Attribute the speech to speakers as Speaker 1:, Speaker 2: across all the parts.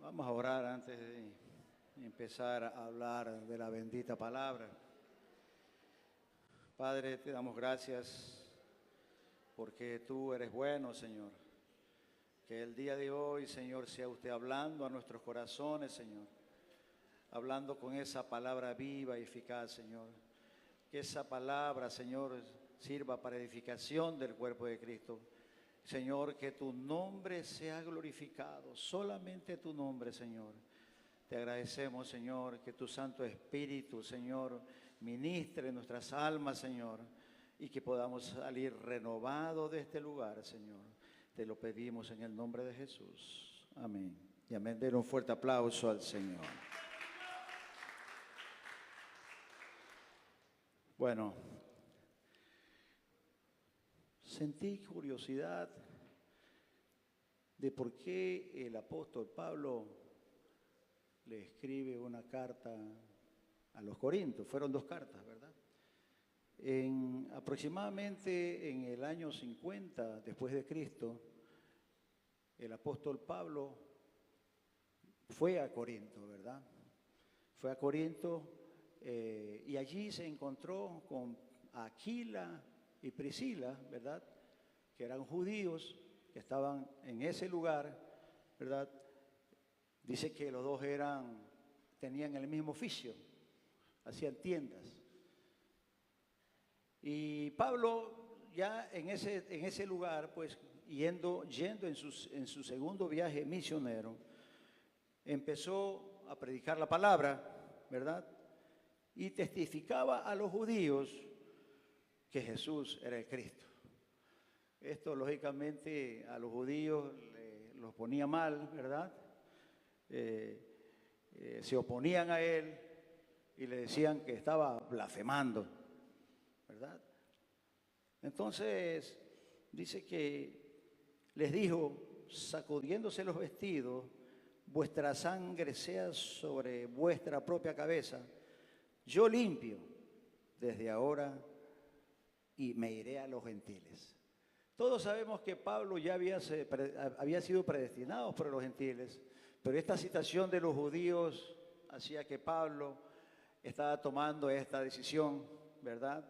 Speaker 1: Vamos a orar antes de empezar a hablar de la bendita palabra. Padre, te damos gracias porque tú eres bueno, Señor. Que el día de hoy, Señor, sea usted hablando a nuestros corazones, Señor. Hablando con esa palabra viva y eficaz, Señor. Que esa palabra, Señor, sirva para edificación del cuerpo de Cristo. Señor, que tu nombre sea glorificado, solamente tu nombre, Señor. Te agradecemos, Señor, que tu Santo Espíritu, Señor, ministre en nuestras almas, Señor, y que podamos salir renovados de este lugar, Señor. Te lo pedimos en el nombre de Jesús. Amén. Y amén. Den un fuerte aplauso al Señor. Bueno, sentí curiosidad de por qué el apóstol Pablo le escribe una carta a los Corintios. Fueron dos cartas, ¿verdad? Aproximadamente en el año 50 después de Cristo, el apóstol Pablo fue a Corinto, ¿verdad? Fue a Corinto y allí se encontró con Aquila y Priscila, ¿verdad? Que eran judíos que estaban en ese lugar, ¿verdad? Dice que los dos tenían el mismo oficio, hacían tiendas. Y Pablo ya en ese lugar, pues yendo en su segundo viaje misionero, empezó a predicar la palabra, ¿verdad? Y testificaba a los judíos que Jesús era el Cristo. Esto lógicamente a los judíos los ponía mal, ¿verdad? Se oponían a él y le decían que estaba blasfemando, ¿verdad? Entonces dice que les dijo, sacudiéndose los vestidos, vuestra sangre sea sobre vuestra propia cabeza, yo limpio desde ahora y me iré a los gentiles. Todos sabemos que Pablo ya había sido predestinado por los gentiles, pero esta citación de los judíos hacía que Pablo estaba tomando esta decisión, ¿verdad?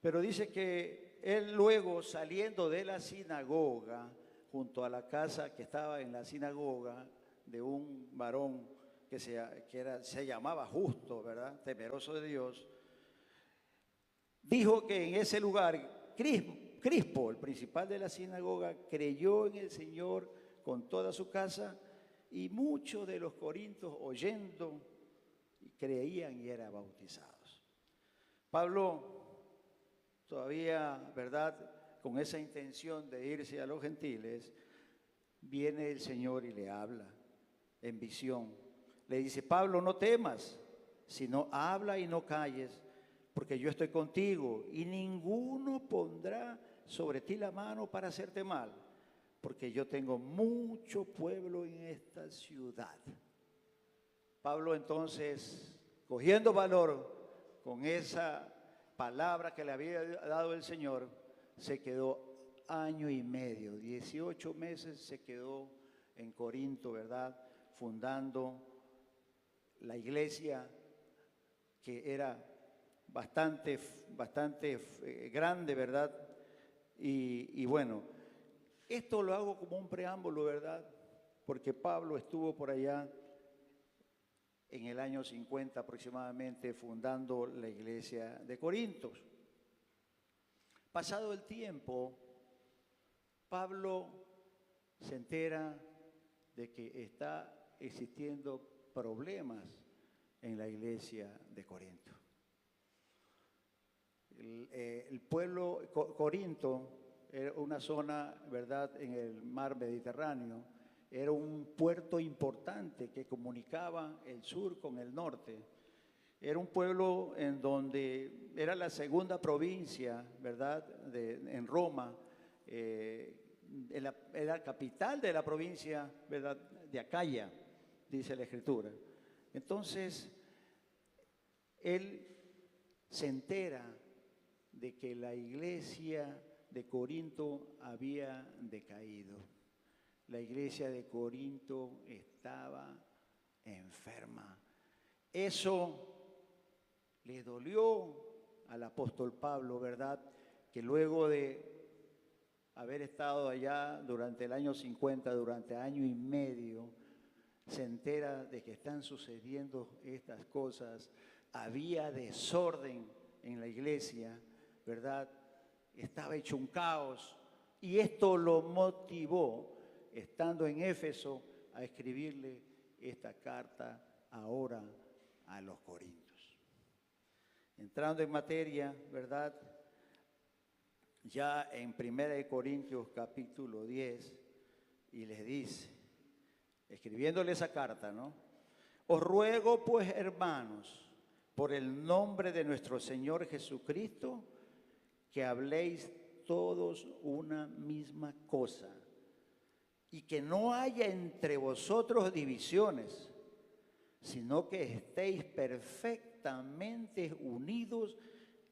Speaker 1: Pero dice que él luego, saliendo de la sinagoga, junto a la casa que estaba en la sinagoga de un varón que se llamaba Justo, ¿verdad? Temeroso de Dios, dijo que en ese lugar Crispo, el principal de la sinagoga, creyó en el Señor con toda su casa y muchos de los corintios oyendo creían y eran bautizados. Pablo todavía, ¿verdad?, con esa intención de irse a los gentiles, viene el Señor y le habla en visión. Le dice, Pablo, no temas, sino habla y no calles, porque yo estoy contigo y ninguno pondrá sobre ti la mano para hacerte mal, porque yo tengo mucho pueblo en esta ciudad. Pablo entonces, cogiendo valor con esa palabra que le había dado el Señor, se quedó año y medio, 18 meses se quedó en Corinto, ¿verdad? Fundando la iglesia que era bastante grande, ¿verdad? Y bueno, esto lo hago como un preámbulo, ¿verdad? Porque Pablo estuvo por allá en el año 50 aproximadamente fundando la iglesia de Corinto. Pasado el tiempo, Pablo se entera de que está existiendo problemas en la iglesia de Corinto. El pueblo Corinto era una zona, ¿verdad?, en el mar Mediterráneo. Era un puerto importante que comunicaba el sur con el norte. Era un pueblo en donde era la segunda provincia, ¿verdad?, en Roma. Era la capital de la provincia, ¿verdad?, de Acaya, dice la Escritura. Entonces, él se entera de que la iglesia de Corinto había decaído. La iglesia de Corinto estaba enferma. Eso le dolió al apóstol Pablo, ¿verdad? Que luego de haber estado allá durante el año 50, durante año y medio, se entera de que están sucediendo estas cosas. Había desorden en la iglesia, ¿verdad? Estaba hecho un caos. Y esto lo motivó, estando en Éfeso, a escribirle esta carta ahora a los Corintios. Entrando en materia, ¿verdad? Ya en 1 Corintios capítulo 10, y les dice, escribiéndole esa carta, ¿no? Os ruego pues, hermanos, por el nombre de nuestro Señor Jesucristo, que habléis todos una misma cosa, y que no haya entre vosotros divisiones, sino que estéis perfectamente unidos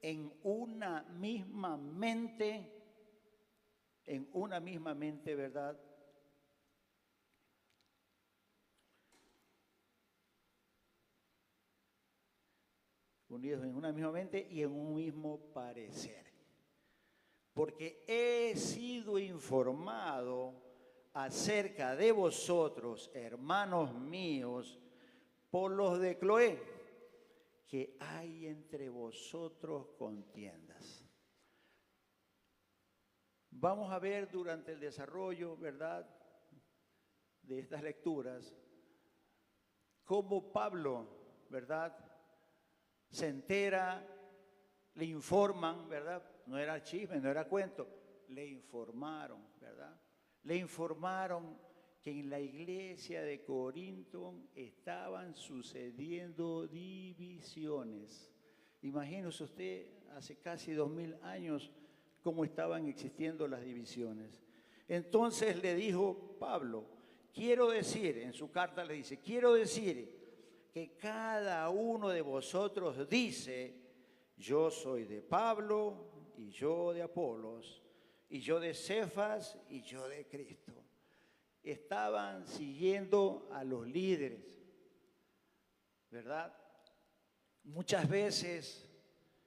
Speaker 1: en una misma mente, ¿verdad? Unidos en una misma mente y en un mismo parecer. Porque he sido informado acerca de vosotros, hermanos míos, por los de Cloé, que hay entre vosotros contiendas. Vamos a ver durante el desarrollo, ¿verdad?, de estas lecturas, cómo Pablo, ¿verdad?, se entera, le informan, ¿verdad? No era chisme, no era cuento, le informaron, ¿verdad? Le informaron que en la iglesia de Corinto estaban sucediendo divisiones. Imagínese usted, hace casi 2000 años, cómo estaban existiendo las divisiones. Entonces le dijo Pablo, quiero decir, en su carta le dice, quiero decir que cada uno de vosotros dice, yo soy de Pablo y yo de Apolos, y yo de Cefas y yo de Cristo. Estaban siguiendo a los líderes, ¿verdad? Muchas veces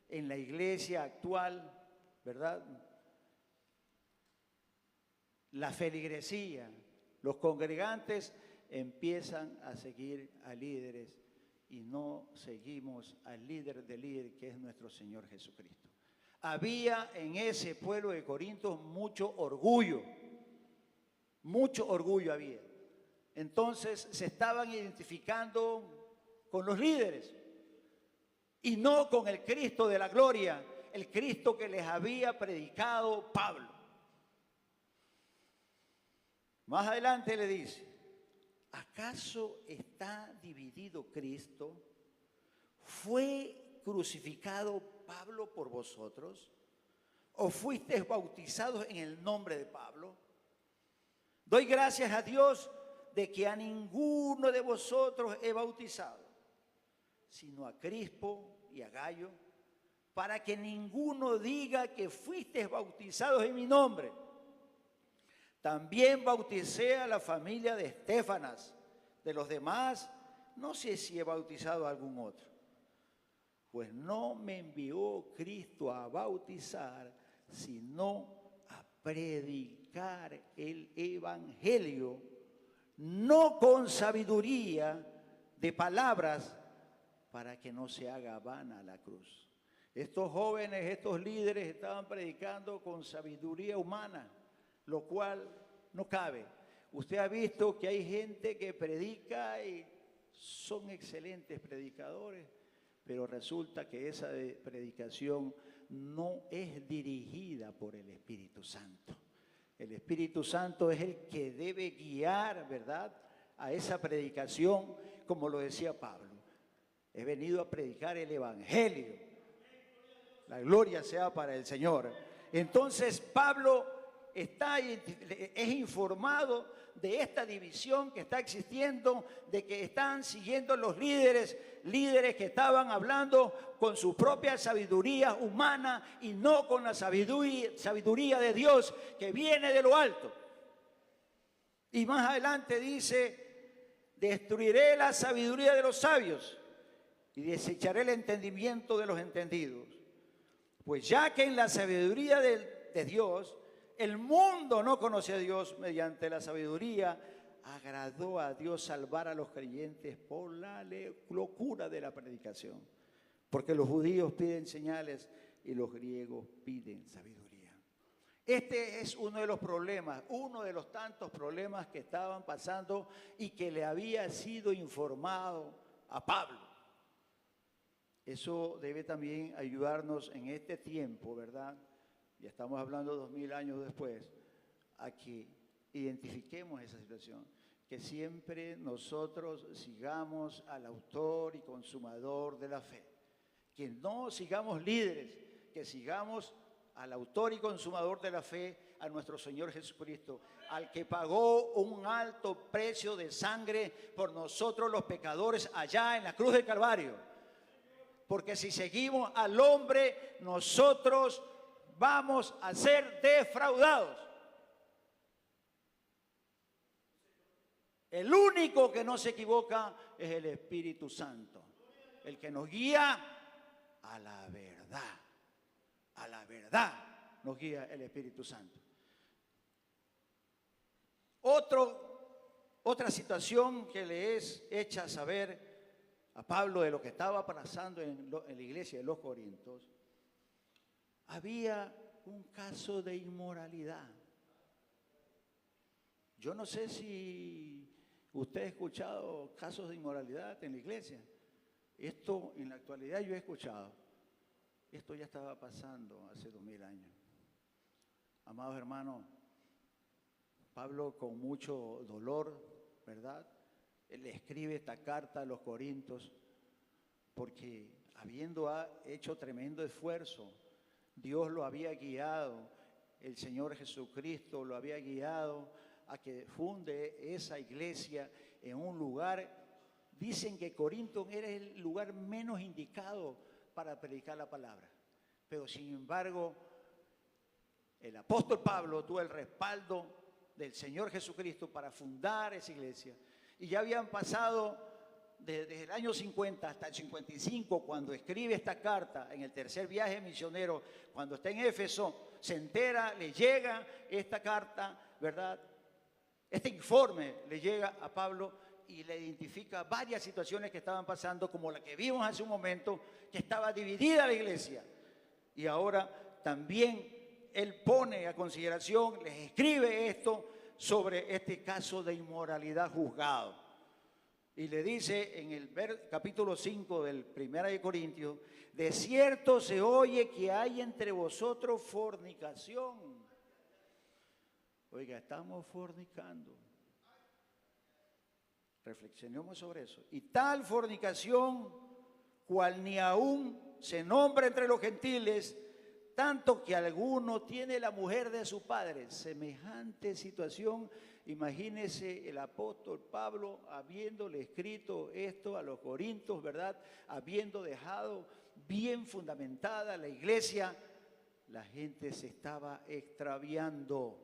Speaker 1: en la iglesia actual, ¿verdad?, la feligresía, los congregantes empiezan a seguir a líderes y no seguimos al líder de líder, que es nuestro Señor Jesucristo. Había en ese pueblo de Corinto mucho orgullo había. Entonces se estaban identificando con los líderes y no con el Cristo de la gloria, el Cristo que les había predicado Pablo. Más adelante le dice, ¿acaso está dividido Cristo? ¿Fue crucificado Pablo por vosotros? ¿O fuisteis bautizados en el nombre de Pablo? Doy gracias a Dios de que a ninguno de vosotros he bautizado, sino a Crispo y a Gayo, para que ninguno diga que fuisteis bautizados en mi nombre. También bauticé a la familia de Estéfanas. De los demás, no sé si he bautizado a algún otro. Pues no me envió Cristo a bautizar, sino a predicar el evangelio, no con sabiduría de palabras, para que no se haga vana la cruz. Estos jóvenes, estos líderes estaban predicando con sabiduría humana, lo cual no cabe. Usted ha visto que hay gente que predica y son excelentes predicadores, pero resulta que esa predicación no es dirigida por el Espíritu Santo. El Espíritu Santo es el que debe guiar, ¿verdad?, a esa predicación, como lo decía Pablo. He venido a predicar el evangelio. La gloria sea para el Señor. Entonces Pablo es informado de esta división que está existiendo, de que están siguiendo los líderes que estaban hablando con su propia sabiduría humana y no con la sabiduría de Dios que viene de lo alto. Y más adelante dice, destruiré la sabiduría de los sabios y desecharé el entendimiento de los entendidos. Pues ya que en la sabiduría de Dios, el mundo no conoce a Dios, mediante la sabiduría agradó a Dios salvar a los creyentes por la locura de la predicación. Porque los judíos piden señales y los griegos piden sabiduría. Este es uno de los problemas, uno de los tantos problemas que estaban pasando y que le había sido informado a Pablo. Eso debe también ayudarnos en este tiempo, ¿verdad? Ya estamos hablando 2000 años después, a que identifiquemos esa situación, que siempre nosotros sigamos al autor y consumador de la fe, que no sigamos líderes, que sigamos al autor y consumador de la fe, a nuestro Señor Jesucristo, al que pagó un alto precio de sangre por nosotros los pecadores allá en la cruz del Calvario. Porque si seguimos al hombre, nosotros vamos a ser defraudados. El único que no se equivoca es el Espíritu Santo, el que nos guía a la verdad. A la verdad nos guía el Espíritu Santo. Otra situación que le es hecha saber a Pablo de lo que estaba pasando en la iglesia de los Corintios, había un caso de inmoralidad. Yo no sé si usted ha escuchado casos de inmoralidad en la iglesia. Esto en la actualidad yo he escuchado. Esto ya estaba pasando hace 2000 años. Amados hermanos, Pablo con mucho dolor, ¿verdad? Él le escribe esta carta a los Corintios porque habiendo hecho tremendo esfuerzo, Dios lo había guiado, el Señor Jesucristo lo había guiado a que funde esa iglesia en un lugar. Dicen que Corinto era el lugar menos indicado para predicar la palabra, pero sin embargo el apóstol Pablo tuvo el respaldo del Señor Jesucristo para fundar esa iglesia. Y ya habían pasado desde el año 50 hasta el 55, cuando escribe esta carta en el tercer viaje misionero, cuando está en Éfeso, se entera, le llega esta carta, ¿verdad? Este informe le llega a Pablo y le identifica varias situaciones que estaban pasando, como la que vimos hace un momento, que estaba dividida la iglesia. Y ahora también él pone a consideración, les escribe esto sobre este caso de inmoralidad juzgado. Y le dice en el capítulo 5 del 1 de Corintios, de cierto se oye que hay entre vosotros fornicación. Oiga, estamos fornicando. Reflexionemos sobre eso. Y tal fornicación, cual ni aún se nombra entre los gentiles, tanto que alguno tiene la mujer de su padre. Semejante situación, imagínese el apóstol Pablo habiéndole escrito esto a los Corintios, ¿verdad? Habiendo dejado bien fundamentada la iglesia, la gente se estaba extraviando.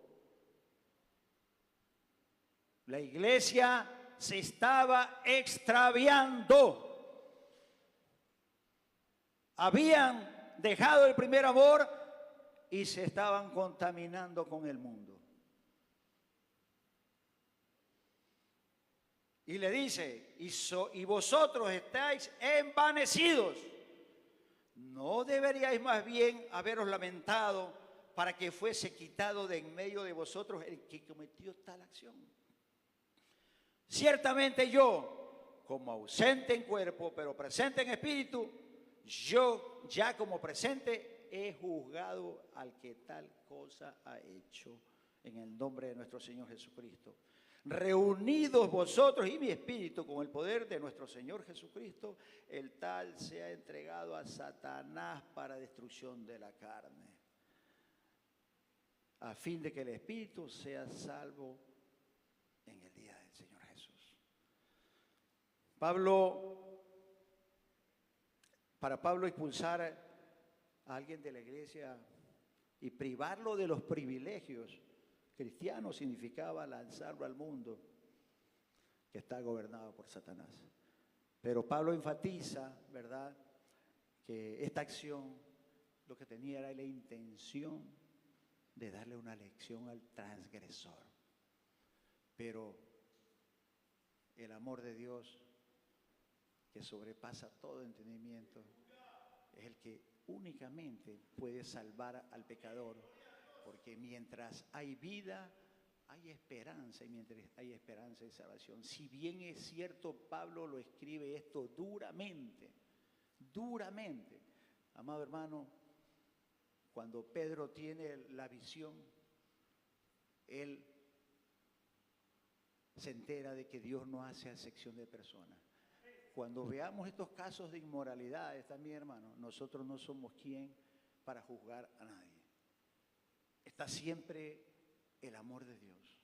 Speaker 1: La iglesia se estaba extraviando. Habían dejado el primer amor y se estaban contaminando con el mundo. Y le dice, y vosotros estáis envanecidos. ¿No deberíais más bien haberos lamentado para que fuese quitado de en medio de vosotros el que cometió tal acción? Ciertamente yo, como ausente en cuerpo, pero presente en espíritu, yo ya como presente he juzgado al que tal cosa ha hecho en el nombre de nuestro Señor Jesucristo. Reunidos vosotros y mi espíritu con el poder de nuestro Señor Jesucristo, el tal se ha entregado a Satanás para destrucción de la carne, a fin de que el espíritu sea salvo en el día del Señor Jesús. Para Pablo expulsar a alguien de la iglesia y privarlo de los privilegios Cristiano significaba lanzarlo al mundo que está gobernado por Satanás. Pero Pablo enfatiza, ¿verdad?, que esta acción lo que tenía era la intención de darle una lección al transgresor. Pero el amor de Dios, que sobrepasa todo entendimiento, es el que únicamente puede salvar al pecador, porque mientras hay vida, hay esperanza, y mientras hay esperanza hay salvación. Si bien es cierto, Pablo lo escribe esto duramente, duramente. Amado hermano, cuando Pedro tiene la visión, él se entera de que Dios no hace acepción de personas. Cuando veamos estos casos de inmoralidades también, hermano, nosotros no somos quien para juzgar a nadie. Está siempre el amor de Dios.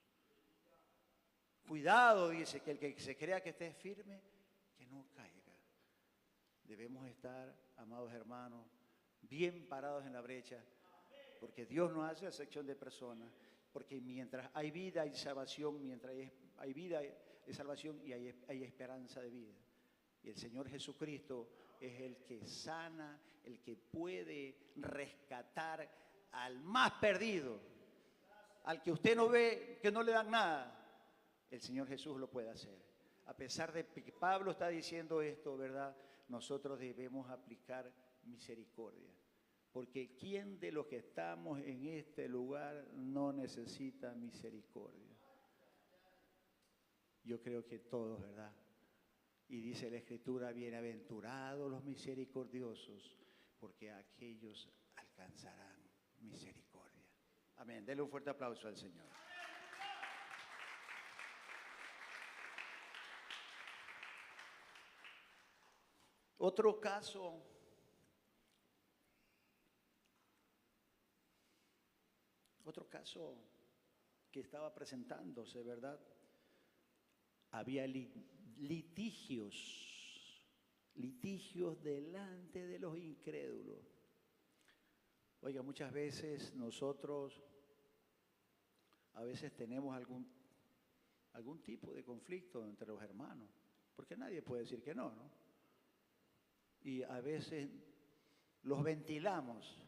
Speaker 1: Cuidado, dice, que el que se crea que esté firme, que no caiga. Debemos estar, amados hermanos, bien parados en la brecha, porque Dios no hace acepción de personas, porque mientras hay vida hay salvación, mientras hay vida hay salvación y hay esperanza de vida. Y el Señor Jesucristo es el que sana, el que puede rescatar al más perdido, al que usted no ve, que no le dan nada. El Señor Jesús lo puede hacer. A pesar de que Pablo está diciendo esto, ¿verdad?, nosotros debemos aplicar misericordia. Porque ¿quién de los que estamos en este lugar no necesita misericordia? Yo creo que todos, ¿verdad? Y dice la Escritura, bienaventurados los misericordiosos, porque aquellos alcanzarán misericordia. Amén. Denle un fuerte aplauso al Señor. Otro caso que estaba presentándose, ¿verdad? Había litigios delante de los incrédulos. Oiga, muchas veces nosotros a veces tenemos algún tipo de conflicto entre los hermanos, porque nadie puede decir que no, ¿no? Y a veces los ventilamos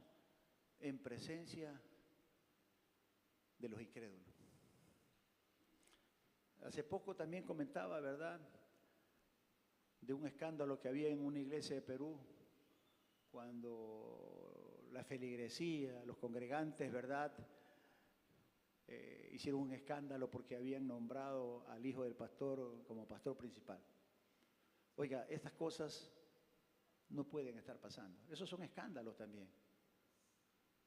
Speaker 1: en presencia de los incrédulos. Hace poco también comentaba, ¿verdad?, de un escándalo que había en una iglesia de Perú, cuando la feligresía, los congregantes, ¿verdad?, hicieron un escándalo porque habían nombrado al hijo del pastor como pastor principal. Oiga, estas cosas no pueden estar pasando. Esos son escándalos también.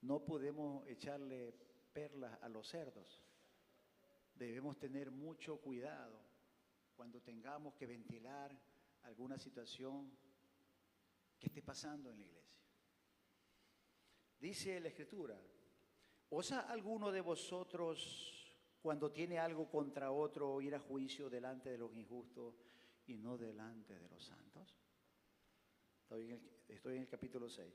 Speaker 1: No podemos echarle perlas a los cerdos. Debemos tener mucho cuidado cuando tengamos que ventilar alguna situación que esté pasando en la iglesia. Dice la Escritura, ¿osa alguno de vosotros, cuando tiene algo contra otro, ir a juicio delante de los injustos y no delante de los santos? Estoy en el capítulo 6.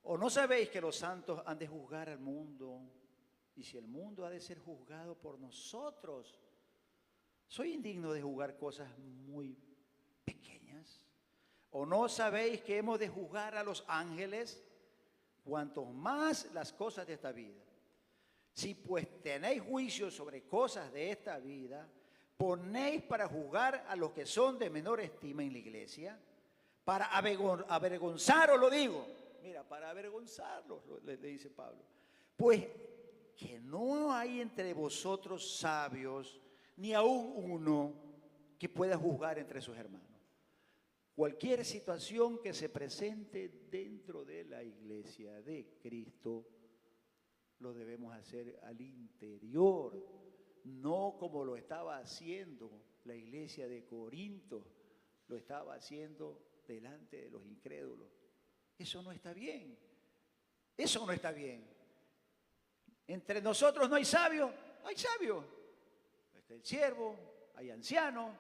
Speaker 1: ¿O no sabéis que los santos han de juzgar al mundo? Y si el mundo ha de ser juzgado por nosotros, ¿soy indigno de juzgar cosas muy pequeñas? ¿O no sabéis que hemos de juzgar a los ángeles? Cuanto más las cosas de esta vida. Si pues tenéis juicio sobre cosas de esta vida, ponéis para juzgar a los que son de menor estima en la iglesia, para avergonzaros, lo digo. Mira, para avergonzarlos, le dice Pablo. Pues que no hay entre vosotros sabios, ni aún uno que pueda juzgar entre sus hermanos. Cualquier situación que se presente dentro de la iglesia de Cristo, lo debemos hacer al interior, no como lo estaba haciendo la iglesia de Corinto, lo estaba haciendo delante de los incrédulos. Eso no está bien, eso no está bien. Entre nosotros no hay sabio, hay sabio. Está el siervo, hay anciano,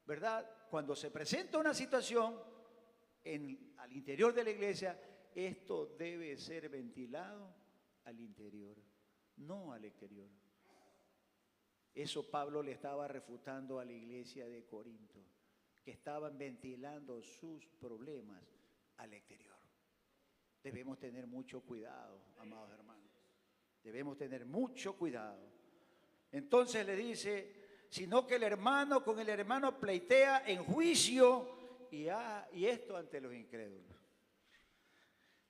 Speaker 1: ¿verdad? Cuando se presenta una situación al interior de la iglesia, esto debe ser ventilado al interior, no al exterior. Eso Pablo le estaba refutando a la iglesia de Corinto, que estaban ventilando sus problemas al exterior. Debemos tener mucho cuidado, amados hermanos. Debemos tener mucho cuidado. Entonces le dice, sino que el hermano con el hermano pleitea en juicio y esto ante los incrédulos.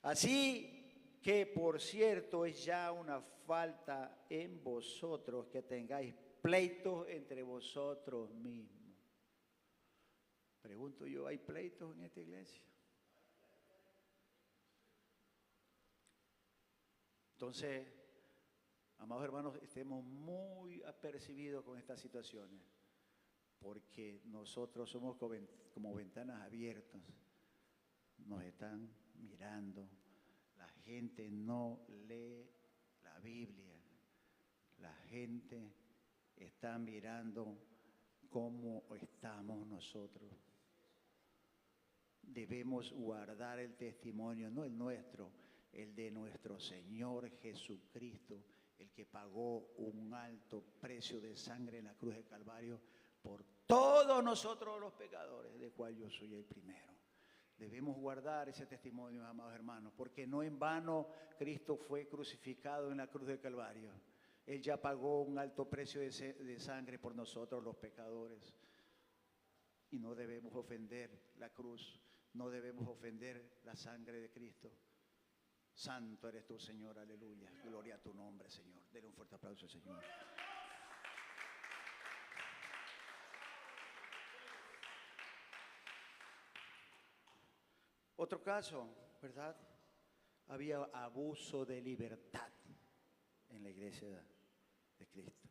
Speaker 1: Así que, por cierto, es ya una falta en vosotros que tengáis pleitos entre vosotros mismos. Pregunto yo, ¿hay pleitos en esta iglesia? Entonces, amados hermanos, estemos muy apercibidos con estas situaciones, porque nosotros somos como ventanas abiertas, nos están mirando, la gente no lee la Biblia, la gente está mirando cómo estamos nosotros. Debemos guardar el testimonio, no el nuestro, el de nuestro Señor Jesucristo, el que pagó un alto precio de sangre en la cruz del Calvario por todos nosotros los pecadores, de cual yo soy el primero. Debemos guardar ese testimonio, amados hermanos, porque no en vano Cristo fue crucificado en la cruz del Calvario. Él ya pagó un alto precio de sangre por nosotros los pecadores. Y no debemos ofender la cruz, no debemos ofender la sangre de Cristo. Santo eres tú, Señor, aleluya. Gloria a tu nombre, Señor. Denle un fuerte aplauso al Señor. Otro caso, ¿verdad? Había abuso de libertad en la iglesia de Cristo.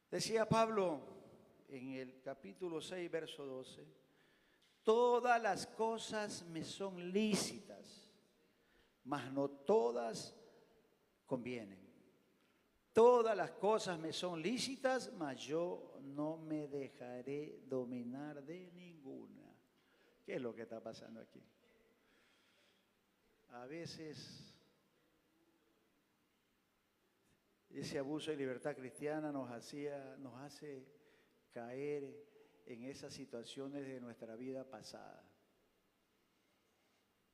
Speaker 1: Decía Pablo en el capítulo 6, verso 12, todas las cosas me son lícitas, mas no todas convienen. Todas las cosas me son lícitas, mas yo no me dejaré dominar de ninguna. ¿Qué es lo que está pasando aquí? A veces ese abuso de libertad cristiana nos hace caer en esas situaciones de nuestra vida pasada.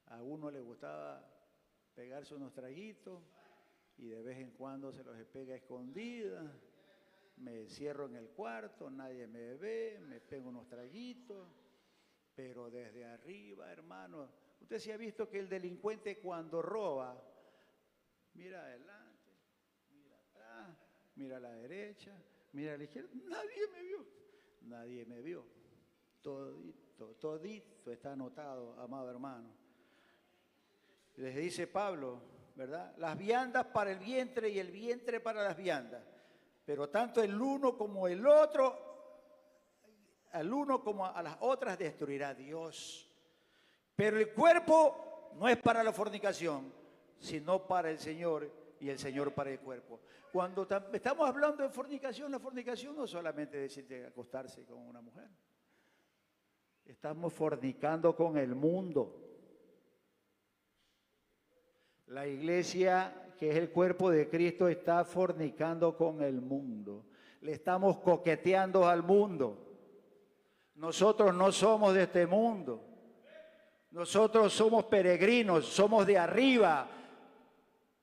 Speaker 1: A uno le gustaba pegarse unos traguitos y de vez en cuando se los pega a escondidas. Me cierro en el cuarto, nadie me ve, me pego unos traguitos, pero desde arriba, hermano, usted sí ha visto que el delincuente cuando roba, mira adelante, mira atrás, mira a la derecha, mira a la izquierda, nadie me vio, todito está anotado, amado hermano. Les dice Pablo, ¿verdad? Las viandas para el vientre y el vientre para las viandas, pero tanto el uno como el otro, al uno como a las otras destruirá Dios. Pero el cuerpo no es para la fornicación, sino para el Señor y el Señor para el cuerpo. Cuando estamos hablando de fornicación, la fornicación no solamente es decir acostarse con una mujer. Estamos fornicando con el mundo. La iglesia, que es el cuerpo de Cristo, está fornicando con el mundo. Le estamos coqueteando al mundo. Nosotros no somos de este mundo. Nosotros somos peregrinos, somos de arriba.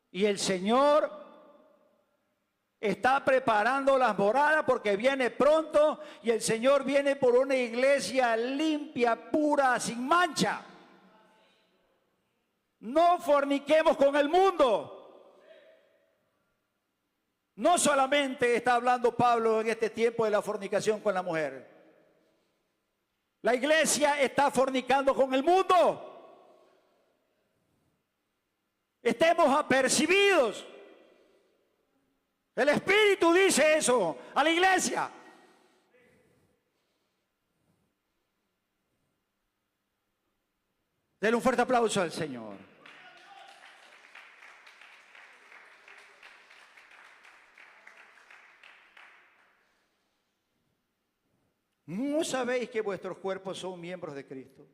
Speaker 1: Y el Señor está preparando las moradas porque viene pronto y el Señor viene por una iglesia limpia, pura, sin mancha. No forniquemos con el mundo. No solamente está hablando Pablo en este tiempo de la fornicación con la mujer. La iglesia está fornicando con el mundo. Estemos apercibidos. El Espíritu dice eso a la iglesia. Denle un fuerte aplauso al Señor. ¿No sabéis que vuestros cuerpos son miembros de Cristo?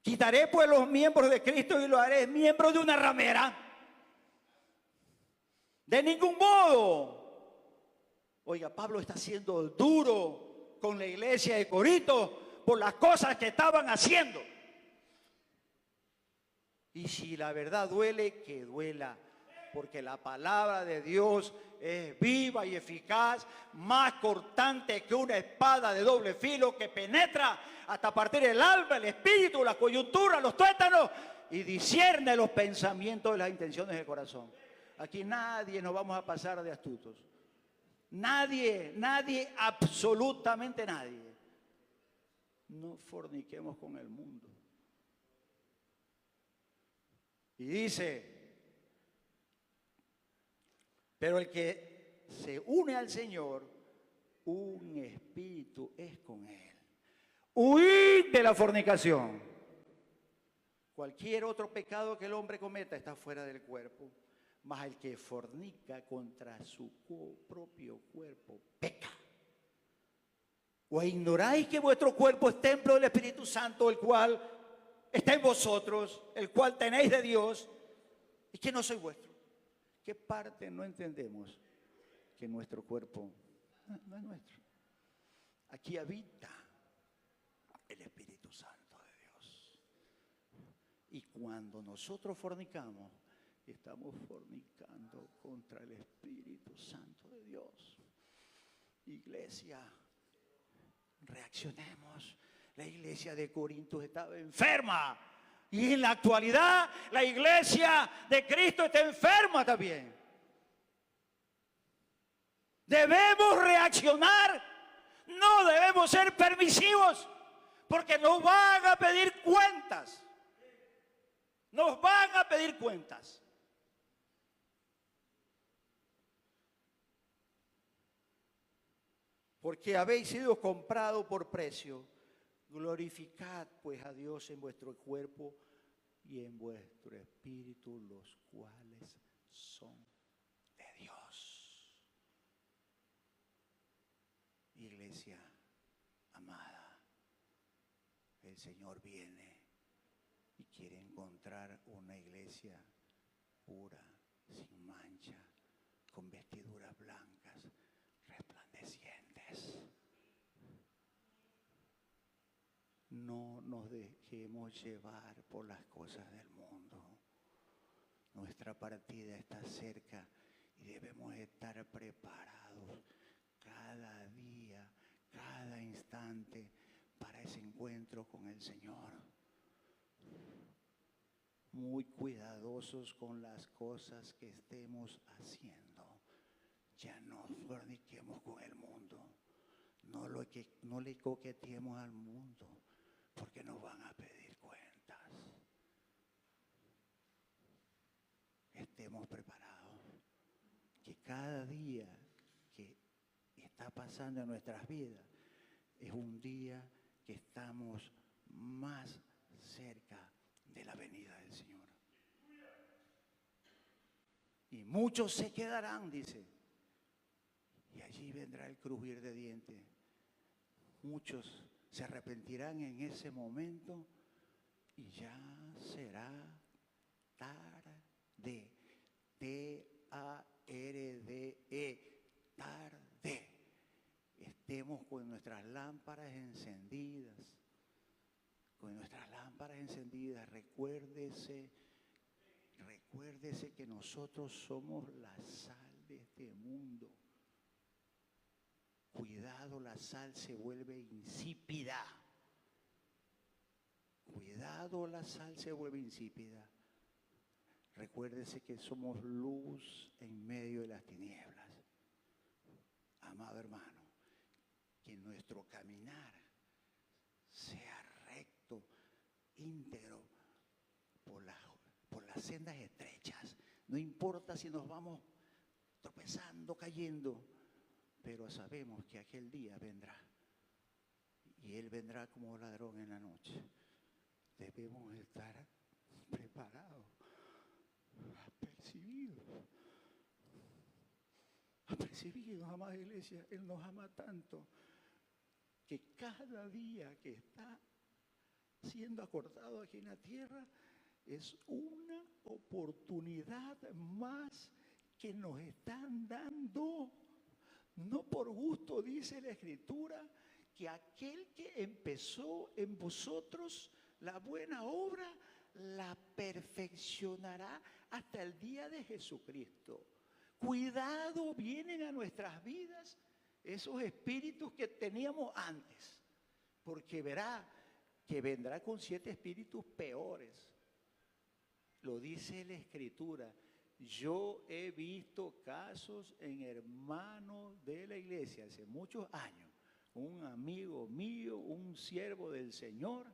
Speaker 1: Quitaré pues los miembros de Cristo y los haré miembros de una ramera. De ningún modo. Oiga, Pablo está siendo duro con la iglesia de Corinto por las cosas que estaban haciendo. Y si la verdad duele, que duela, porque la palabra de Dios es viva y eficaz, más cortante que una espada de doble filo que penetra hasta partir el alma, el espíritu, la coyuntura, los tuétanos y discierne los pensamientos y las intenciones del corazón. Aquí nadie nos vamos a pasar de astutos. Nadie, nadie, absolutamente nadie. No forniquemos con el mundo. Y dice, pero el que se une al Señor, un espíritu es con Él. Huid de la fornicación. Cualquier otro pecado que el hombre cometa está fuera del cuerpo, mas el que fornica contra su propio cuerpo peca. ¿O ignoráis que vuestro cuerpo es templo del Espíritu Santo, el cual está en vosotros, el cual tenéis de Dios, y que no soy vuestro? ¿Qué parte no entendemos? Que nuestro cuerpo no es nuestro. Aquí habita el Espíritu Santo de Dios. Y cuando nosotros fornicamos, estamos fornicando contra el Espíritu Santo de Dios. Iglesia, reaccionemos. La iglesia de Corinto estaba enferma. Y en la actualidad la iglesia de Cristo está enferma también. Debemos reaccionar. No debemos ser permisivos. Porque nos van a pedir cuentas. Nos van a pedir cuentas. Porque habéis sido comprado por precio. Glorificad pues a Dios en vuestro cuerpo y en vuestro espíritu, los cuales son de Dios. Iglesia amada, el Señor viene y quiere encontrar una iglesia pura, sin mancha, con vestiduras blancas, resplandecientes. No nos dejemos llevar por las cosas del mundo. Nuestra partida está cerca y debemos estar preparados cada día, cada instante para ese encuentro con el Señor. Muy cuidadosos con las cosas que estemos haciendo. Ya no forniquemos con el mundo. No le coqueteemos al mundo. Porque nos van a pedir cuentas. Estemos preparados. Que cada día que está pasando en nuestras vidas es un día que estamos más cerca de la venida del Señor. Y muchos se quedarán, dice. Y allí vendrá el crujir de dientes. Muchos se arrepentirán en ese momento y ya será tarde. T-A-R-D-E, tarde. Estemos con nuestras lámparas encendidas. Con nuestras lámparas encendidas, recuérdese que nosotros somos la sal de este mundo. Cuidado, la sal se vuelve insípida. Cuidado, la sal se vuelve insípida. Recuérdese que somos luz en medio de las tinieblas. Amado hermano, que nuestro caminar sea recto, íntegro, por las sendas estrechas. No importa si nos vamos tropezando, cayendo, pero sabemos que aquel día vendrá. Y Él vendrá como ladrón en la noche. Debemos estar preparados, apercibidos, amada iglesia. Él nos ama tanto que cada día que está siendo acordado aquí en la tierra es una oportunidad más que nos están dando. No por gusto, dice la Escritura, que aquel que empezó en vosotros la buena obra, la perfeccionará hasta el día de Jesucristo. Cuidado, vienen a nuestras vidas esos espíritus que teníamos antes, porque verá que vendrá con 7 espíritus peores. Lo dice la Escritura. Yo he visto casos en hermanos de la iglesia hace muchos años. Un amigo mío, un siervo del Señor,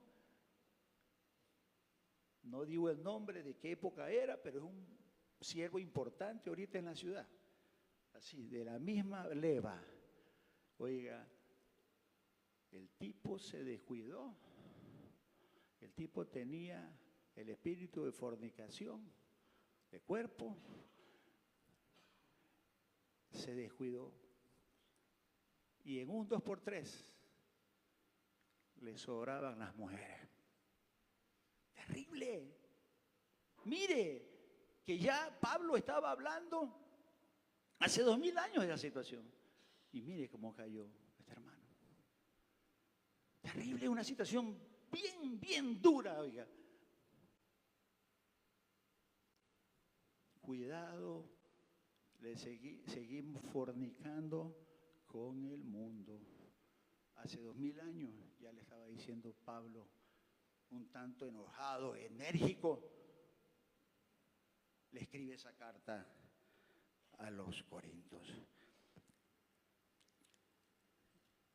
Speaker 1: no digo el nombre de qué época era, pero es un siervo importante ahorita en la ciudad. Así, de la misma leva. Oiga, el tipo se descuidó. El tipo tenía el espíritu de fornicación, de cuerpo. Se descuidó. Y en un 2x3 le sobraban las mujeres. Terrible. Mire, que ya Pablo estaba hablando hace 2000 años de la situación. Y mire cómo cayó este hermano. Terrible, una situación bien dura, oiga. Cuidado, seguimos fornicando con el mundo. Hace 2000 años ya le estaba diciendo Pablo, un tanto enojado, enérgico, le escribe esa carta a los Corintios.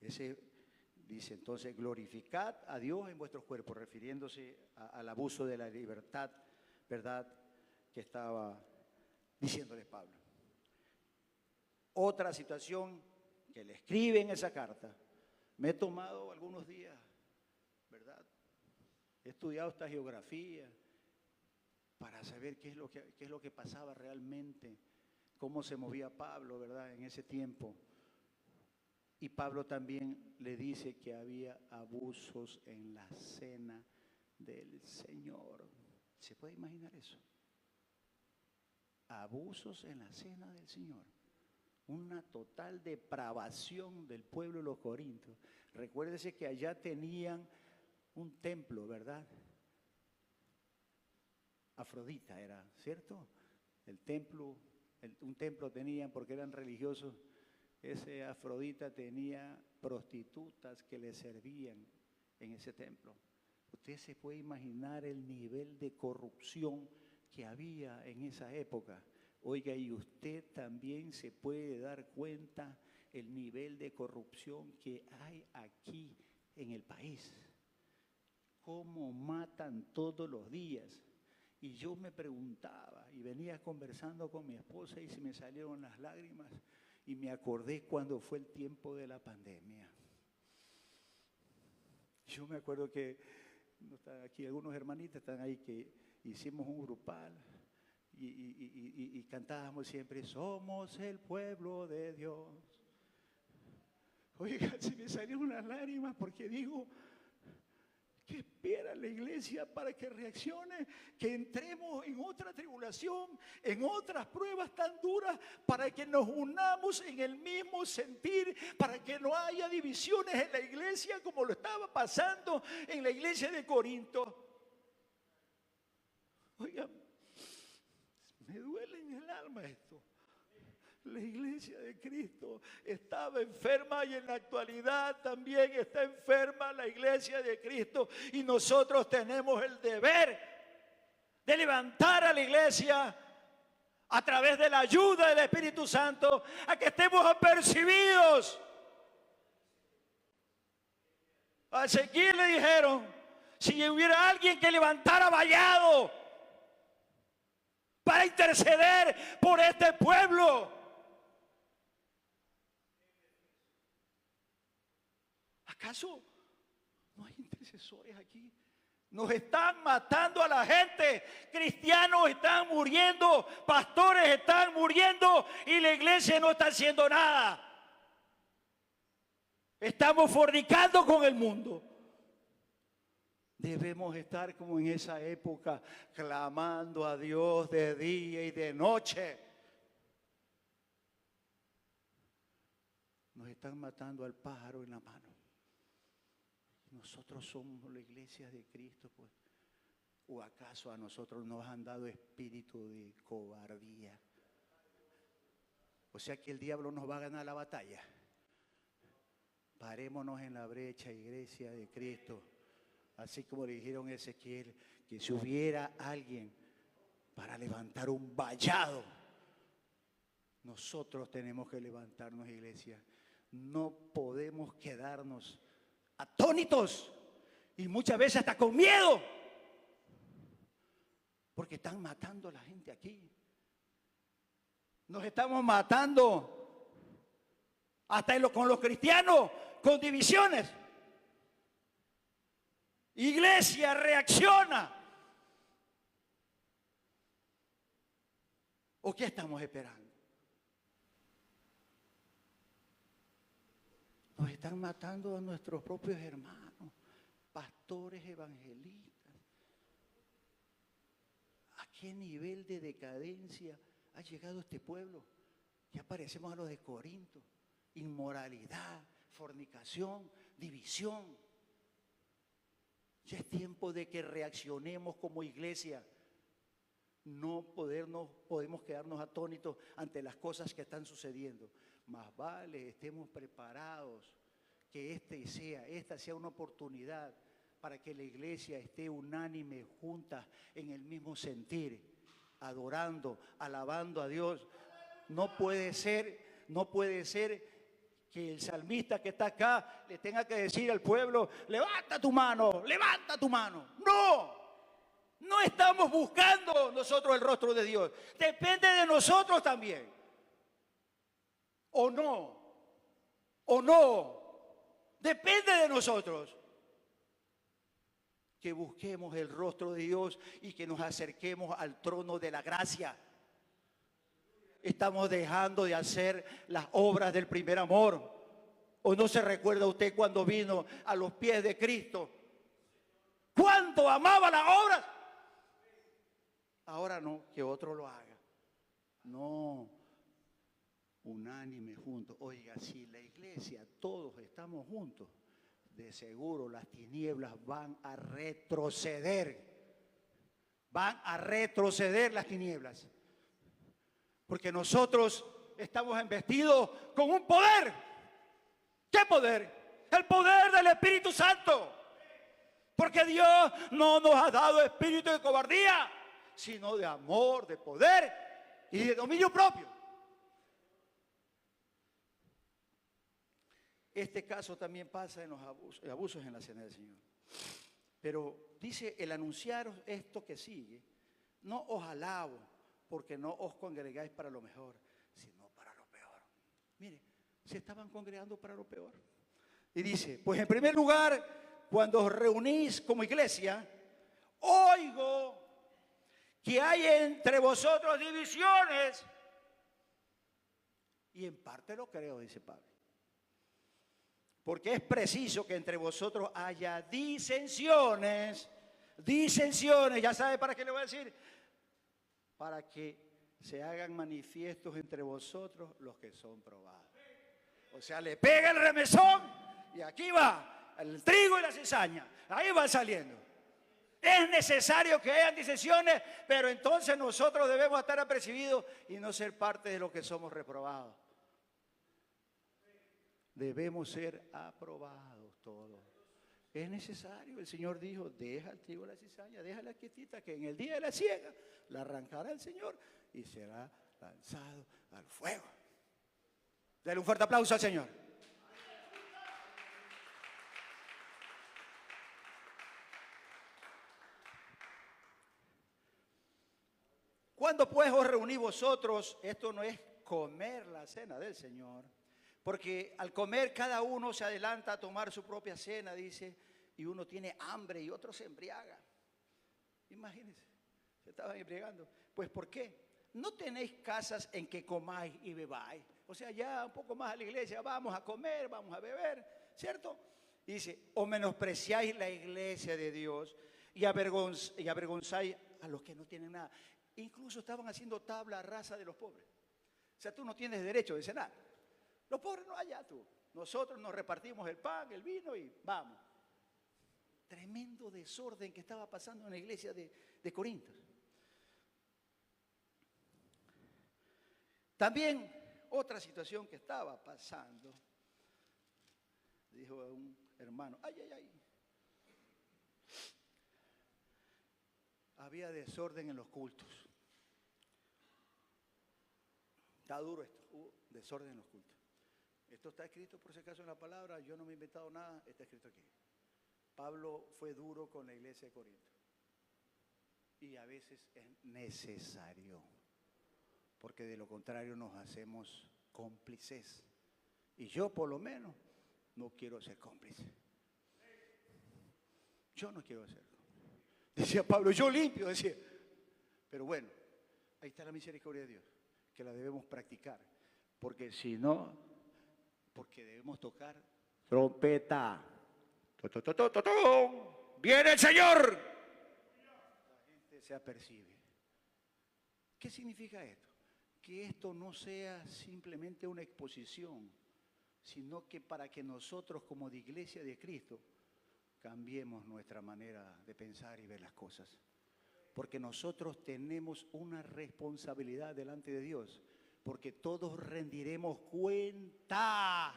Speaker 1: Ese dice entonces, glorificad a Dios en vuestros cuerpos, refiriéndose al abuso de la libertad, ¿verdad?, que estaba diciéndole Pablo. Otra situación que le escribe en esa carta, me he tomado algunos días, ¿verdad? He estudiado esta geografía para saber qué es lo que pasaba realmente, cómo se movía Pablo, ¿verdad?, en ese tiempo. Y Pablo también le dice que había abusos en la cena del Señor. ¿Se puede imaginar eso? Abusos en la cena del Señor. Una total depravación del pueblo de los Corintios. Recuérdese que allá tenían un templo, ¿verdad? Afrodita era, ¿cierto? El templo, un templo tenían porque eran religiosos. Ese Afrodita tenía prostitutas que le servían en ese templo. Usted se puede imaginar el nivel de corrupción que había en esa época. Oiga, y usted también se puede dar cuenta el nivel de corrupción que hay aquí en el país. Cómo matan todos los días. Y yo me preguntaba y venía conversando con mi esposa y se me salieron las lágrimas y me acordé cuando fue el tiempo de la pandemia. Yo me acuerdo que aquí algunos hermanitas están ahí que hicimos un grupal y cantábamos siempre, somos el pueblo de Dios. Oiga, se me salieron las lágrimas porque digo, ¿qué espera la iglesia para que reaccione? Que entremos en otra tribulación, en otras pruebas tan duras, para que nos unamos en el mismo sentir, para que no haya divisiones en la iglesia como lo estaba pasando en la iglesia de Corinto. Oiga, me duele en el alma esto. La iglesia de Cristo estaba enferma y en la actualidad también está enferma la iglesia de Cristo. Y nosotros tenemos el deber de levantar a la iglesia a través de la ayuda del Espíritu Santo a que estemos apercibidos. A Ezequiel le dijeron, si hubiera alguien que levantara vallado para interceder por este pueblo. ¿Acaso no hay intercesores aquí? Nos están matando a la gente, cristianos están muriendo, pastores están muriendo y la iglesia no está haciendo nada. Estamos fornicando con el mundo. Debemos estar como en esa época, clamando a Dios de día y de noche. Nos están matando al pájaro en la mano. Nosotros somos la iglesia de Cristo, pues. ¿O acaso a nosotros nos han dado espíritu de cobardía? O sea que el diablo nos va a ganar la batalla. Parémonos en la brecha, iglesia de Cristo. Así como le dijeron a Ezequiel, que si hubiera alguien para levantar un vallado, nosotros tenemos que levantarnos, iglesia. No podemos quedarnos atónitos y muchas veces hasta con miedo, porque están matando a la gente aquí. Nos estamos matando hasta con los cristianos, con divisiones. Iglesia, reacciona. ¿O qué estamos esperando? Nos están matando a nuestros propios hermanos, pastores evangelistas. ¿A qué nivel de decadencia ha llegado este pueblo? Ya parecemos a los de Corinto. Inmoralidad, fornicación, división. Ya es tiempo de que reaccionemos como iglesia. No podemos quedarnos atónitos ante las cosas que están sucediendo. Más vale estemos preparados, que esta sea una oportunidad para que la iglesia esté unánime, junta, en el mismo sentir, adorando, alabando a Dios. No puede ser que el salmista que está acá le tenga que decir al pueblo, levanta tu mano, levanta tu mano. No estamos buscando nosotros el rostro de Dios. Depende de nosotros también. O no. Depende de nosotros. Que busquemos el rostro de Dios y que nos acerquemos al trono de la gracia. Estamos dejando de hacer las obras del primer amor. ¿O no se recuerda usted cuando vino a los pies de Cristo? ¿Cuánto amaba las obras? Ahora no, que otro lo haga. No, unánime, juntos. Oiga, si la iglesia, todos estamos juntos, de seguro las tinieblas van a retroceder. Van a retroceder las tinieblas. Porque nosotros estamos investidos con un poder. ¿Qué poder? El poder del Espíritu Santo. Porque Dios no nos ha dado espíritu de cobardía, sino de amor, de poder y de dominio propio. Este caso también pasa en los abusos en la cena del Señor. Pero dice, el anunciaros esto que sigue, no os alabo, porque no os congregáis para lo mejor, sino para lo peor. Mire, se estaban congregando para lo peor. Y dice, pues en primer lugar, cuando os reunís como iglesia, oigo que hay entre vosotros divisiones. Y en parte lo creo, dice Pablo. Porque es preciso que entre vosotros haya disensiones, ¿ya sabe para qué le voy a decir? Para que se hagan manifiestos entre vosotros los que son probados. O sea, le pega el remesón y aquí va el trigo y la cizaña, ahí va saliendo. Es necesario que hayan disensiones, pero entonces nosotros debemos estar apercibidos y no ser parte de los que somos reprobados. Debemos ser aprobados todos. Es necesario, el Señor dijo, deja el trigo y la cizaña, déjala quietita, que en el día de la siega la arrancará el Señor y será lanzado al fuego. Dale un fuerte aplauso al Señor. Cuando pues os reunís vosotros, esto no es comer la cena del Señor, porque al comer cada uno se adelanta a tomar su propia cena, dice, y uno tiene hambre y otro se embriaga. Imagínense, se estaban embriagando. Pues ¿por qué? No tenéis casas en que comáis y bebáis. O sea, ya un poco más a la iglesia, vamos a comer, vamos a beber, ¿cierto? Y dice, o menospreciáis la iglesia de Dios y avergonzáis a los que no tienen nada. Incluso estaban haciendo tabla rasa de los pobres. O sea, tú no tienes derecho de cenar. Los pobres no allá tú. Nosotros nos repartimos el pan, el vino y vamos. Tremendo desorden que estaba pasando en la iglesia de Corinto. También otra situación que estaba pasando, dijo un hermano, ay, ay, ay. Había desorden en los cultos. Está duro esto, hubo desorden en los cultos. Esto está escrito por si acaso en la palabra, yo no me he inventado nada, está escrito aquí. Pablo fue duro con la iglesia de Corinto. Y a veces es necesario, porque de lo contrario nos hacemos cómplices. Y yo por lo menos no quiero ser cómplice. Yo no quiero ser cómplice. Decía Pablo, yo limpio, decía. Pero bueno, ahí está la misericordia de Dios, que la debemos practicar. Porque si no, porque debemos tocar trompeta. ¡Viene el Señor! La gente se apercibe. ¿Qué significa esto? Que esto no sea simplemente una exposición, sino que para que nosotros como de Iglesia de Cristo cambiemos nuestra manera de pensar y ver las cosas. Porque nosotros tenemos una responsabilidad delante de Dios, porque todos rendiremos cuenta.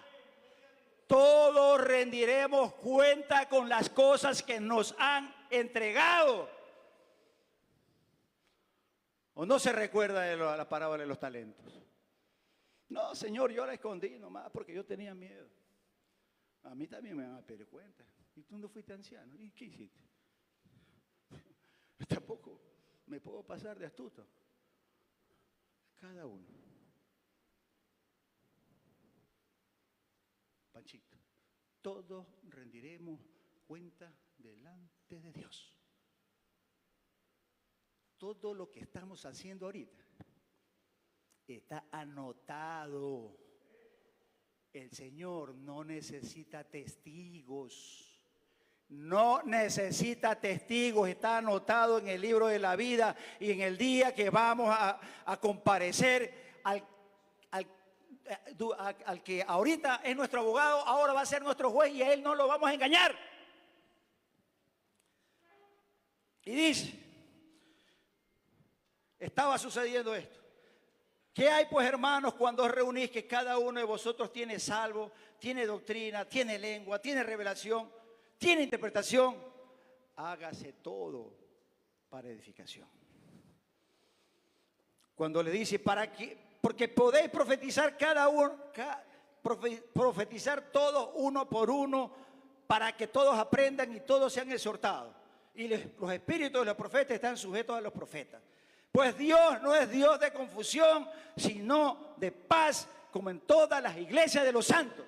Speaker 1: Todos rendiremos cuenta con las cosas que nos han entregado. ¿O no se recuerda de la parábola de los talentos? No, Señor, yo la escondí nomás porque yo tenía miedo. A mí también me van a pedir cuenta. ¿Y tú no fuiste anciano? ¿Y qué hiciste? Tampoco me puedo pasar de astuto. Cada uno. Panchito, todos rendiremos cuenta delante de Dios. Todo lo que estamos haciendo ahorita está anotado. El Señor no necesita testigos. No necesita testigos, está anotado en el libro de la vida y en el día que vamos a comparecer al que ahorita es nuestro abogado, ahora va a ser nuestro juez y a él no lo vamos a engañar. Y dice, estaba sucediendo esto. ¿Qué hay pues, hermanos, cuando os reunís que cada uno de vosotros tiene salvo, tiene doctrina, tiene lengua, tiene revelación, tiene interpretación? Hágase todo para edificación. Cuando le dice, porque podéis profetizar profetizar todos uno por uno, para que todos aprendan y todos sean exhortados. Y los espíritus de los profetas están sujetos a los profetas. Pues Dios no es Dios de confusión, sino de paz, como en todas las iglesias de los santos.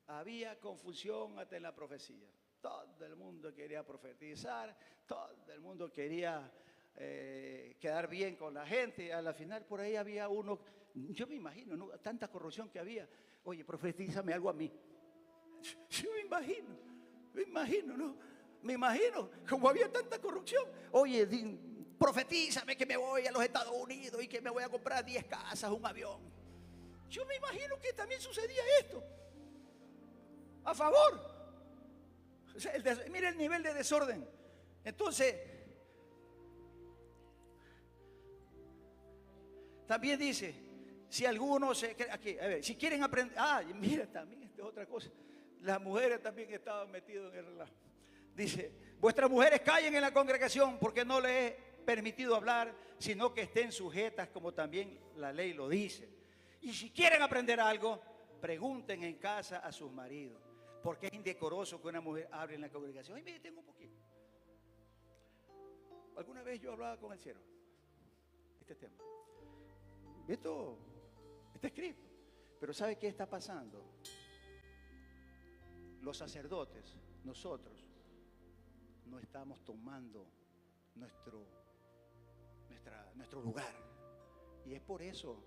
Speaker 1: Había confusión hasta en la profecía. Todo el mundo quería profetizar, todo el mundo quería quedar bien con la gente. A la final por ahí había uno, yo me imagino, ¿no? Tanta corrupción que había. Oye, profetízame algo a mí. Yo me imagino, ¿no? Me imagino, como había tanta corrupción. Oye, profetízame que me voy a los Estados Unidos y que me voy a comprar 10 casas, un avión. Yo me imagino que también sucedía esto. A favor. O sea, mire el nivel de desorden. Entonces, también dice, si algunos aquí, a ver, si quieren aprender, mira, también esta es otra cosa. Las mujeres también estaban metidas en el relajo. Dice, vuestras mujeres callen en la congregación porque no les he permitido hablar, sino que estén sujetas como también la ley lo dice. Y si quieren aprender algo, pregunten en casa a sus maridos, porque es indecoroso que una mujer hable en la congregación. Ay, mire, tengo un poquito. Alguna vez yo hablaba con el siervo este tema. Esto está escrito. Pero ¿sabe qué está pasando? Los sacerdotes, nosotros, no estamos tomando nuestro lugar. Y es por eso,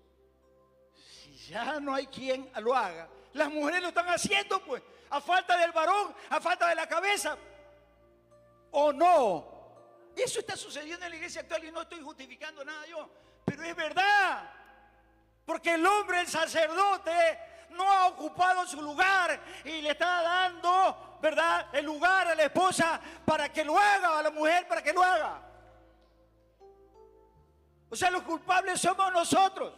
Speaker 1: si ya no hay quien lo haga, las mujeres lo están haciendo, pues, a falta del varón, a falta de la cabeza. ¿O no? Eso está sucediendo en la iglesia actual y no estoy justificando nada yo, pero es verdad. Porque el hombre, el sacerdote, no ha ocupado su lugar y le está dando, ¿verdad?, el lugar a la esposa para que lo haga, a la mujer para que lo haga. O sea, los culpables somos nosotros,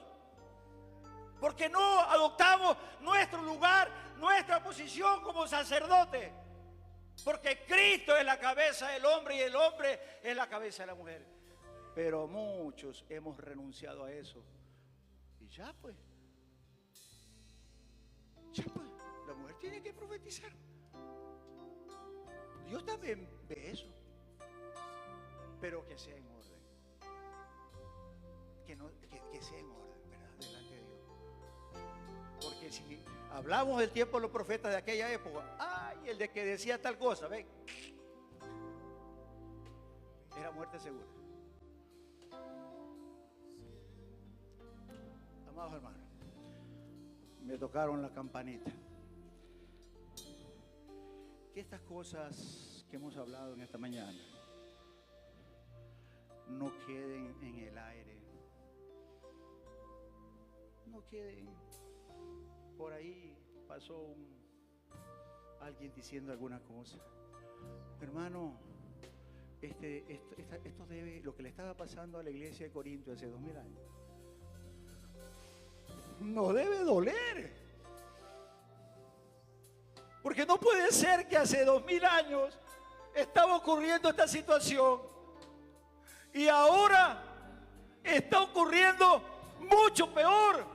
Speaker 1: porque no adoptamos nuestro lugar, nuestra posición como sacerdote. Porque Cristo es la cabeza del hombre y el hombre es la cabeza de la mujer. Pero muchos hemos renunciado a eso. Y ya pues, la mujer tiene que profetizar. Dios también ve eso. Pero que sea en orden. Que sea en orden, ¿verdad? Delante de Dios. Porque si hablamos del tiempo de los profetas de aquella época, ay, el de que decía tal cosa, ven, era muerte segura. Amados hermanos, me tocaron la campanita. Que estas cosas que hemos hablado en esta mañana no queden en el aire, no queden por ahí. Pasó alguien diciendo alguna cosa. Hermano, esto debe, lo que le estaba pasando a la iglesia de Corinto hace 2000 años, nos debe doler. Porque no puede ser que hace 2000 años estaba ocurriendo esta situación y ahora está ocurriendo mucho peor.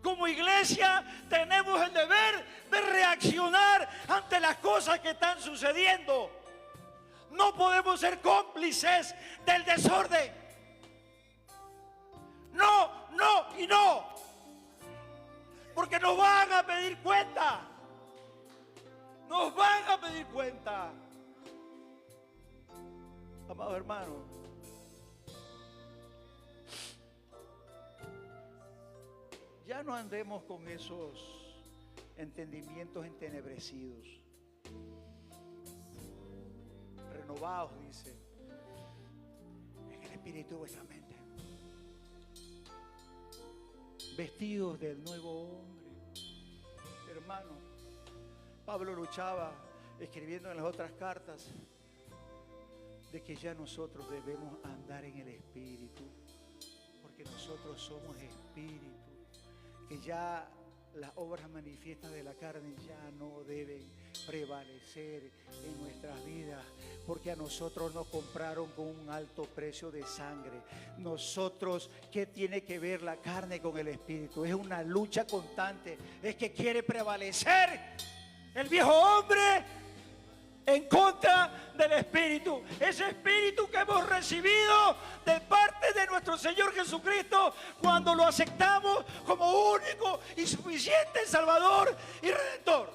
Speaker 1: Como iglesia tenemos el deber de reaccionar ante las cosas que están sucediendo. No podemos ser cómplices del desorden. No, no y no. Porque nos van a pedir cuenta. Nos van a pedir cuenta. Amados hermanos, ya no andemos con esos entendimientos entenebrecidos. Renovados, dice, en el espíritu de vuestra mente. Vestidos del nuevo hombre. Hermano, Pablo luchaba escribiendo en las otras cartas de que ya nosotros debemos andar en el espíritu, porque nosotros somos espíritu, que ya las obras manifiestas de la carne ya no deben prevalecer en nuestras vidas, porque a nosotros nos compraron con un alto precio de sangre. Nosotros, ¿qué tiene que ver la carne con el espíritu? Es una lucha constante, es que quiere prevalecer el viejo hombre en contra del espíritu, ese espíritu que hemos recibido de parte de nuestro Señor Jesucristo cuando lo aceptamos como único y suficiente Salvador y Redentor.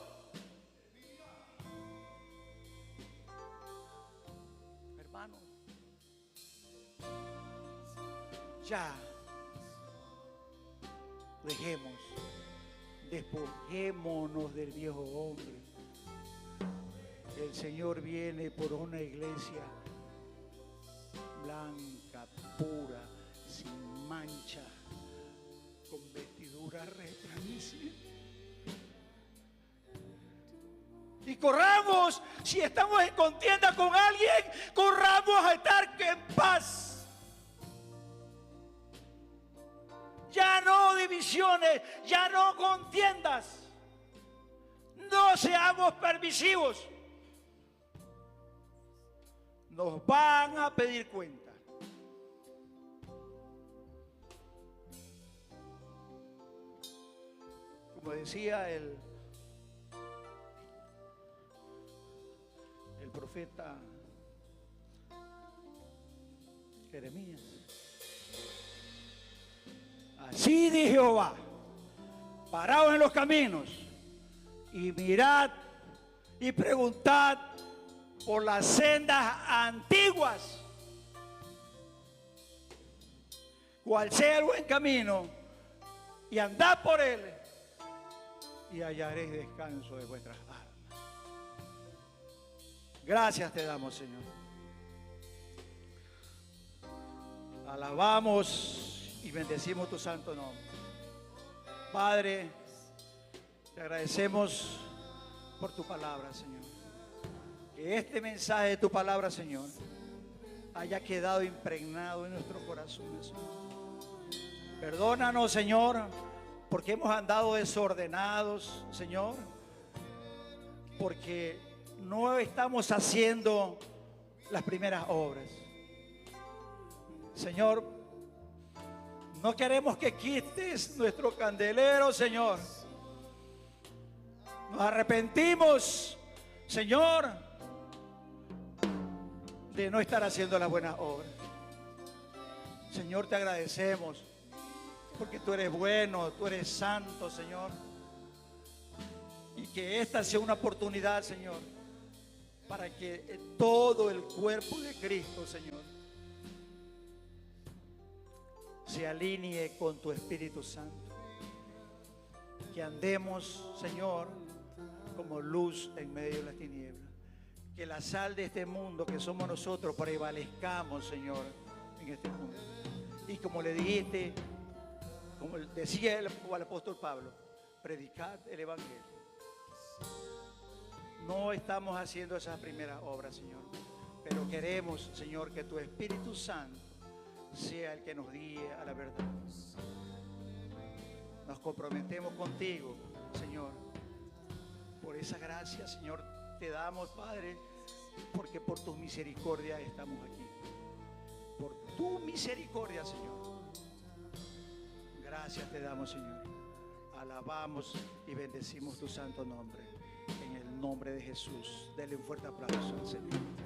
Speaker 1: Hermano, ya despojémonos del viejo hombre. El Señor viene por una iglesia blanca, pura, sin mancha, con vestidura resplandeciente. Y corramos, si estamos en contienda con alguien, corramos a estar en paz. Ya no divisiones, ya no contiendas. No seamos permisivos. Nos van a pedir cuenta. Como decía el profeta Jeremías, así dice Jehová, paraos en los caminos y mirad y preguntad por las sendas antiguas, cuál sea el buen camino, y andad por él, y hallaréis descanso de vuestras almas. Gracias te damos, Señor. Alabamos y bendecimos tu santo nombre. Padre, te agradecemos por tu palabra, Señor. Que este mensaje de tu palabra, Señor, haya quedado impregnado en nuestros corazones, Señor. Perdónanos, Señor, porque hemos andado desordenados, Señor, porque no estamos haciendo las primeras obras. Señor, no queremos que quites nuestro candelero, Señor. Nos arrepentimos, Señor, de no estar haciendo las buenas obras. Señor, te agradecemos porque tú eres bueno, tú eres santo, Señor. Y que esta sea una oportunidad, Señor, para que todo el cuerpo de Cristo, Señor, se alinee con tu Espíritu Santo. Que andemos, Señor, como luz en medio de las tinieblas. Que la sal de este mundo que somos nosotros prevalezcamos, Señor, en este mundo. Y como le dijiste, como decía el apóstol Pablo, predicad el Evangelio. No estamos haciendo esas primeras obras, Señor, pero queremos, Señor, que tu Espíritu Santo sea el que nos guíe a la verdad. Nos comprometemos contigo, Señor. Por esa gracia, Señor, te damos, Padre, porque por tu misericordia estamos aquí. Por tu misericordia, Señor. Gracias te damos, Señor. Alabamos y bendecimos tu santo nombre. En el nombre de Jesús. Dele un fuerte aplauso al Señor.